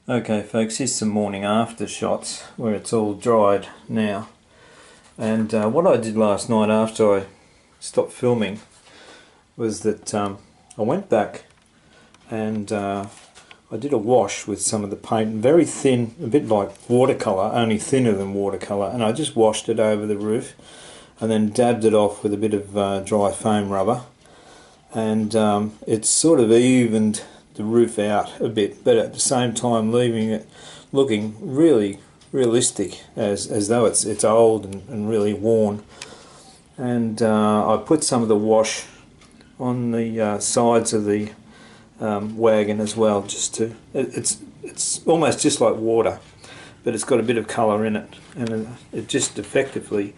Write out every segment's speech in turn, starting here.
Okay folks, here's some morning after shots where it's all dried now. And what I did last night after I stopped filming was that I went back and I did a wash with some of the paint, very thin, a bit like watercolour, only thinner than watercolour, and I just washed it over the roof and then dabbed it off with a bit of dry foam rubber, and it sort of evened the roof out a bit, but at the same time leaving it looking really realistic, as though it's old and really worn. And I put some of the wash on the sides of the wagon as well, just to it's almost just like water, but it's got a bit of colour in it, and it just effectively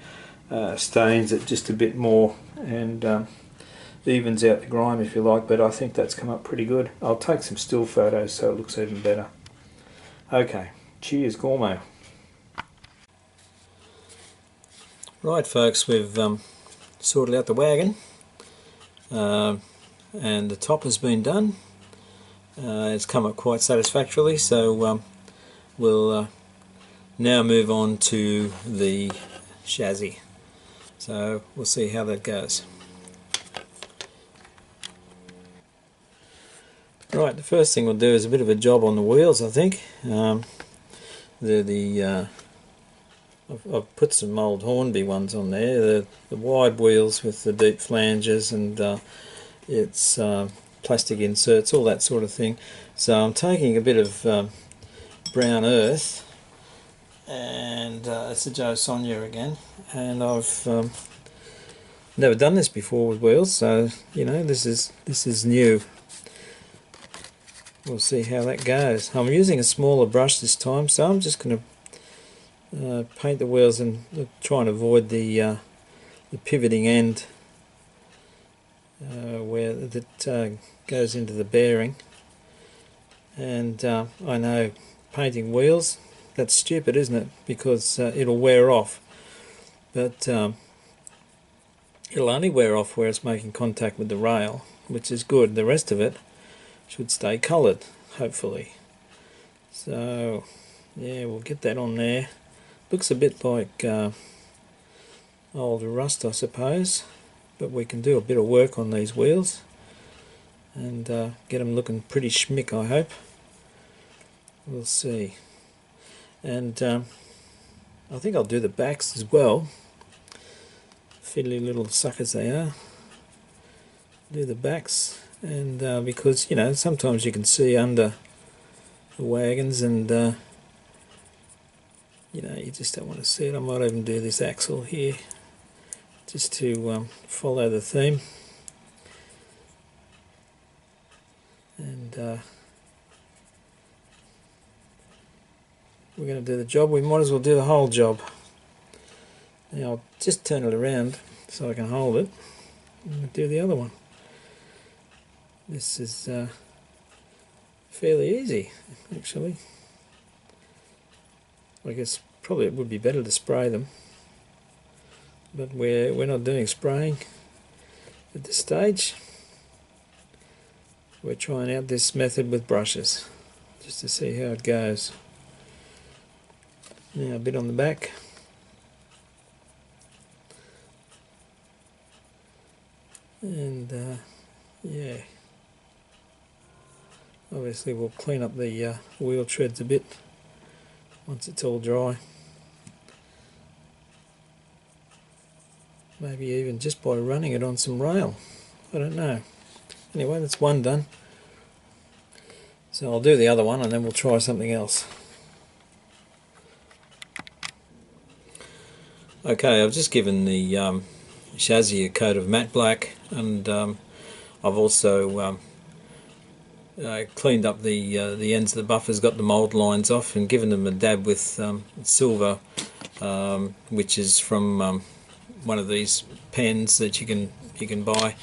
stains it just a bit more and evens out the grime, if you like. But I think that's come up pretty good. I'll take some still photos so it looks even better. Okay, cheers gourmet. Right folks, we've sorted out the wagon and the top has been done. It's come up quite satisfactorily, so we'll now move on to the chassis. So we'll see how that goes. Right, the first thing we'll do is a bit of a job on the wheels, I think. I've put some old Hornby ones on there, the wide wheels with the deep flanges, and it's plastic inserts, all that sort of thing. So I'm taking a bit of brown earth, and it's a Joe Sonia again, and I've never done this before with wheels, so you know, this is new. We'll see how that goes. I'm using a smaller brush this time, so I'm just going to paint the wheels and try and avoid the pivoting end where that goes into the bearing. And I know painting wheels, that's stupid, isn't it? Because it'll wear off, but it'll only wear off where it's making contact with the rail, which is good. The rest of it should stay coloured, hopefully. So yeah, we'll get that on there. Looks a bit like old rust, I suppose, but we can do a bit of work on these wheels and get them looking pretty schmick, I hope. We'll see. And I think I'll do the backs as well. Fiddly little suckers they are. Do the backs. And because, you know, sometimes you can see under the wagons and you know, you just don't want to see it. I might even do this axle here just to follow the theme. And we're going to do the job. We might as well do the whole job. Now I'll just turn it around so I can hold it and do the other one. This is fairly easy, actually. I guess probably it would be better to spray them, but we're not doing spraying at this stage. We're trying out this method with brushes just to see how it goes. Now a bit on the back. And yeah. Obviously we'll clean up the wheel treads a bit once it's all dry. Maybe even just by running it on some rail. I don't know. Anyway, that's one done. So I'll do the other one and then we'll try something else. Okay, I've just given the chassis a coat of matte black, and I've also cleaned up the ends of the buffers, got the mould lines off, and given them a dab with silver, which is from one of these pens that you can buy.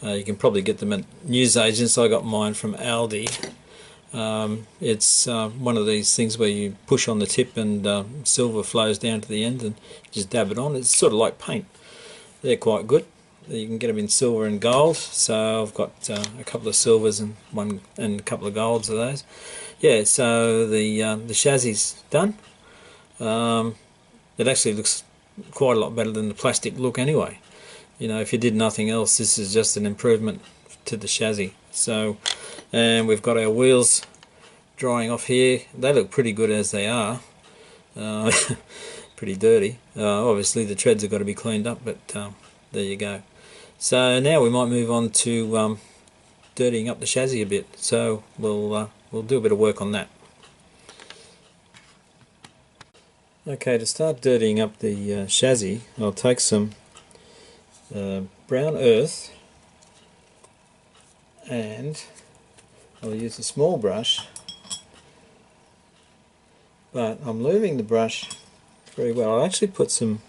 You can probably get them at newsagents. I got mine from Aldi. It's one of these things where you push on the tip and silver flows down to the end and just dab it on. It's sort of like paint. They're quite good. you can get them in silver and gold. So I've got a couple of silvers and a couple of golds of those. Yeah, so the chassis is done. It actually looks quite a lot better than the plastic look anyway. You know, if you did nothing else, this is just an improvement to the chassis. So, and we've got our wheels drying off here. They look pretty good as they are. Pretty dirty. Obviously the treads have got to be cleaned up, but there you go. So now we might move on to dirtying up the chassis a bit. So we'll do a bit of work on that. Okay, to start dirtying up the chassis, I'll take some brown earth, and I'll use a small brush, but I'm leaving the brush very well. I'll actually put some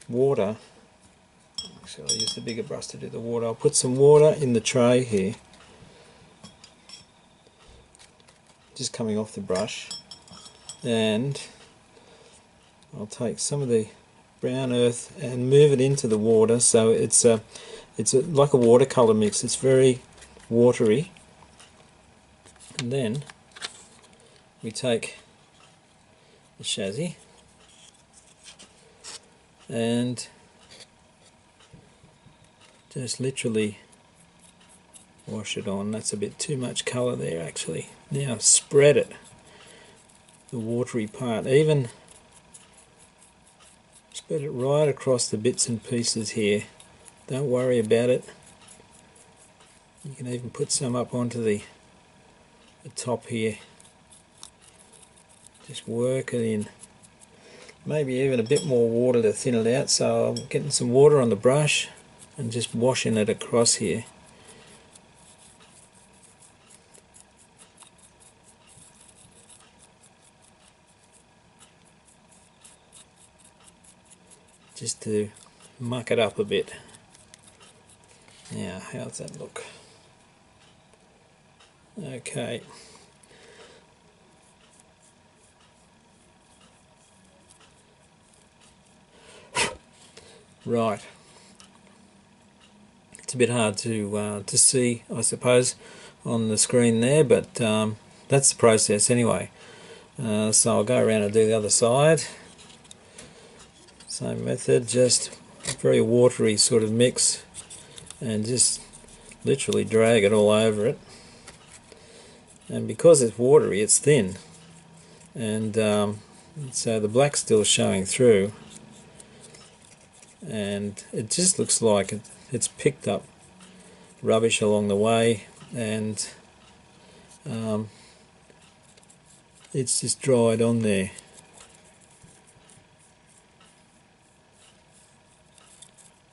water. Actually, I'll use the bigger brush to do the water. I'll put some water in the tray here, just coming off the brush, and I'll take some of the brown earth and move it into the water. So it's like a watercolor mix. It's very watery. And then we take the chassis and just literally wash it on. That's a bit too much colour there actually. Now spread it, the watery part, even spread it right across the bits and pieces here. Don't worry about it. You can even put some up onto the top here. Just work it in. Maybe even a bit more water to thin it out. So I'm getting some water on the brush and just washing it across here. Just to muck it up a bit. Now, how's that look? Okay. Right. It's a bit hard to see, I suppose, on the screen there, but that's the process anyway. So I'll go around and do the other side. Same method, just a very watery sort of mix, and just literally drag it all over it. And because it's watery, it's thin, and so the black's still showing through, and it just looks like it's picked up rubbish along the way, and it's just dried on there.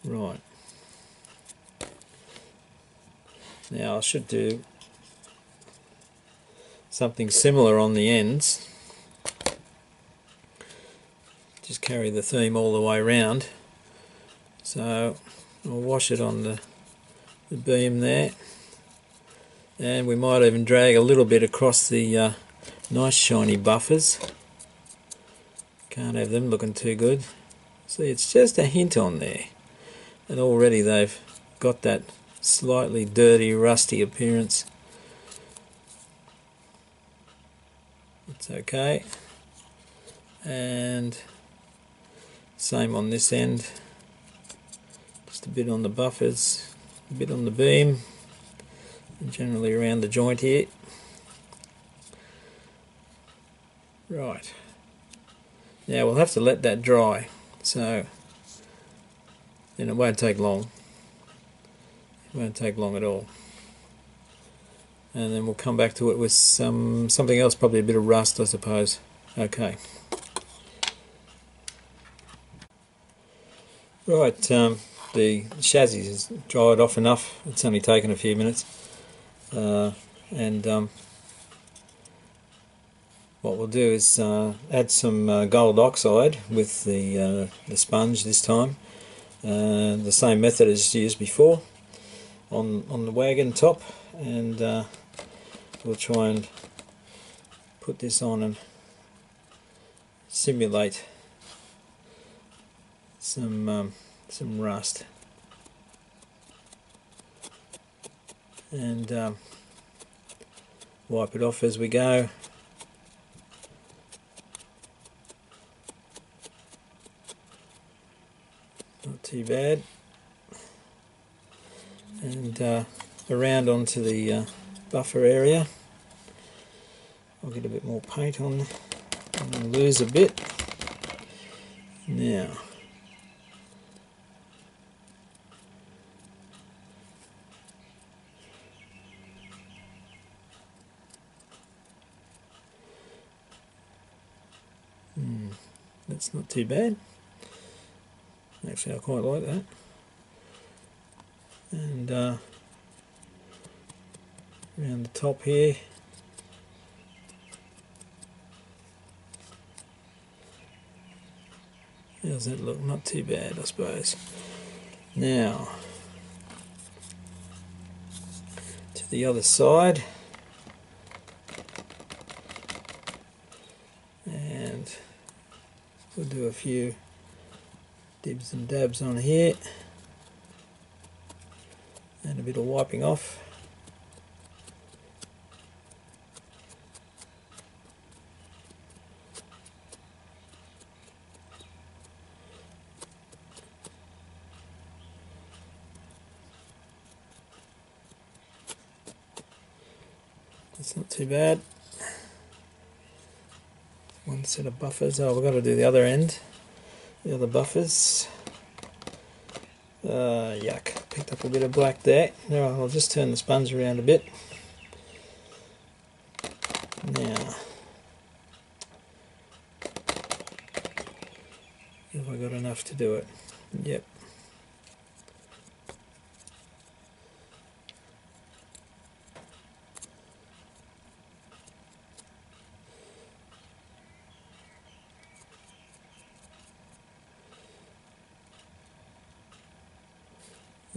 Right. Now I should do something similar on the ends. Just carry the theme all the way around. So I'll wash it on the beam there, and we might even drag a little bit across the nice shiny buffers. Can't have them looking too good. See, it's just a hint on there, and already they've got that slightly dirty, rusty appearance. It's okay. And same on this end. Just a bit on the buffers, a bit on the beam, and generally around the joint here. Right. Now we'll have to let that dry, so then it won't take long. It won't take long at all. And then we'll come back to it with something else, probably a bit of rust, I suppose. Okay. Right, the chassis is dried off enough. It's only taken a few minutes. And what we'll do is add some gold oxide with the sponge this time. The same method as used before on the wagon top, and we'll try and put this on and simulate some rust, and wipe it off as we go. Not too bad. And around onto the buffer area. I'll get a bit more paint on and lose a bit. Now, that's not too bad. Actually, I quite like that. And around the top here. How's that look? Not too bad, I suppose. Now, to the other side. And we'll do a few dibs and dabs on here. And a bit of wiping off. That's not too bad. One set of buffers. Oh, we've got to do the other end. The other buffers. Yuck. Picked up a bit of black there. Now I'll just turn the sponge around a bit. Now, have I got enough to do it? Yep.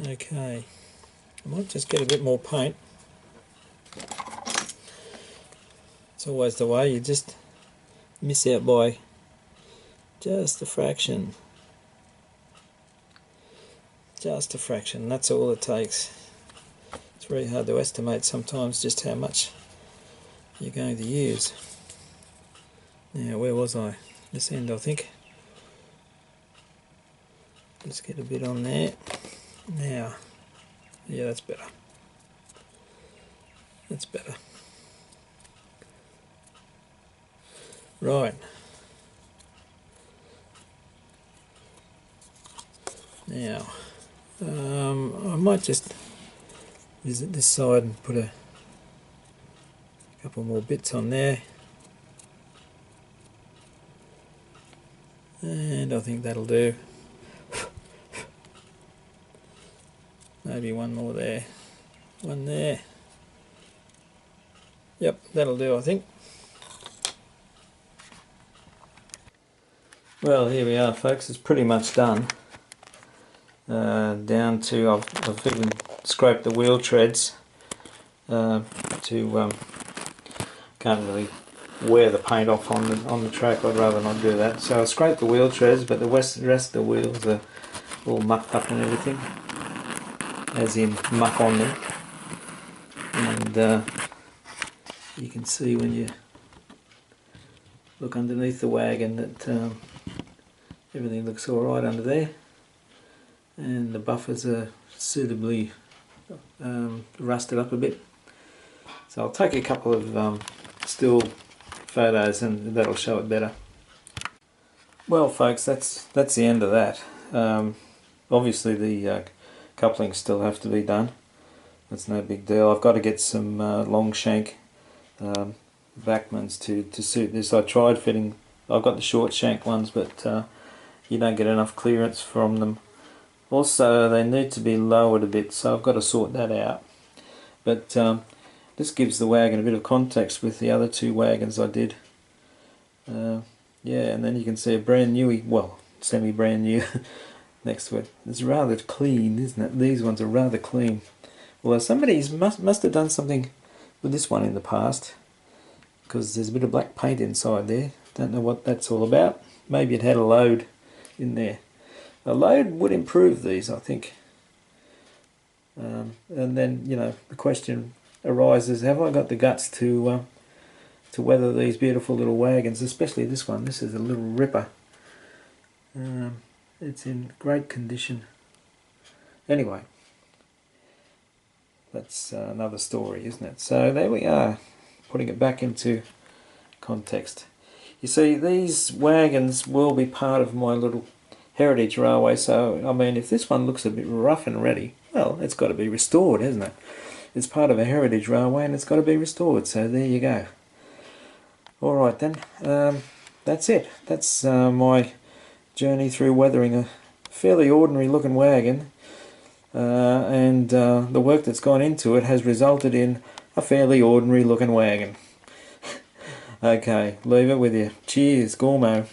Okay, I might just get a bit more paint. It's always the way, you just miss out by just a fraction. Just a fraction, that's all it takes. It's very hard to estimate sometimes just how much you're going to use. Now, where was I? This end, I think. Just get a bit on there. Now, yeah, that's better. That's better. Right. Now, I might just visit this side and put a couple more bits on there. And I think that'll do. Maybe one more there. One there. Yep, that'll do, I think. Well, here we are, folks. It's pretty much done. Down to, I've even scraped the wheel treads to can't really wear the paint off on the track. I'd rather not do that. So I scraped the wheel treads, but the rest of the wheels are all mucked up and everything, as in muck on them. And you can see when you look underneath the wagon that everything looks alright under there, and the buffers are suitably rusted up a bit. So I'll take a couple of still photos and that'll show it better. Well, folks, that's the end of that. Obviously the couplings still have to be done. That's no big deal. I've got to get some long shank backmans to suit this. I tried fitting, I've got the short shank ones, but you don't get enough clearance from them. Also, they need to be lowered a bit, so I've got to sort that out. But this gives the wagon a bit of context with the other two wagons I did. Yeah, and then you can see a brand new, well, semi-brand new next to it. It's rather clean, isn't it? These ones are rather clean. Well, somebody's must have done something with this one in the past, because there's a bit of black paint inside there. Don't know what that's all about. Maybe it had a load in there. A load would improve these, I think. And then, you know, the question arises, have I got the guts to weather these beautiful little wagons, especially this one. This is a little ripper. It's in great condition. Anyway, that's another story, isn't it? So there we are, putting it back into context. You see, these wagons will be part of my little heritage railway, so I mean, if this one looks a bit rough and ready, well, it's got to be restored, isn't it? It's part of a heritage railway and it's got to be restored, so there you go. Alright then, that's it. That's my journey through weathering a fairly ordinary looking wagon, and the work that's gone into it has resulted in a fairly ordinary looking wagon. Okay, leave it with you. Cheers, Gormo.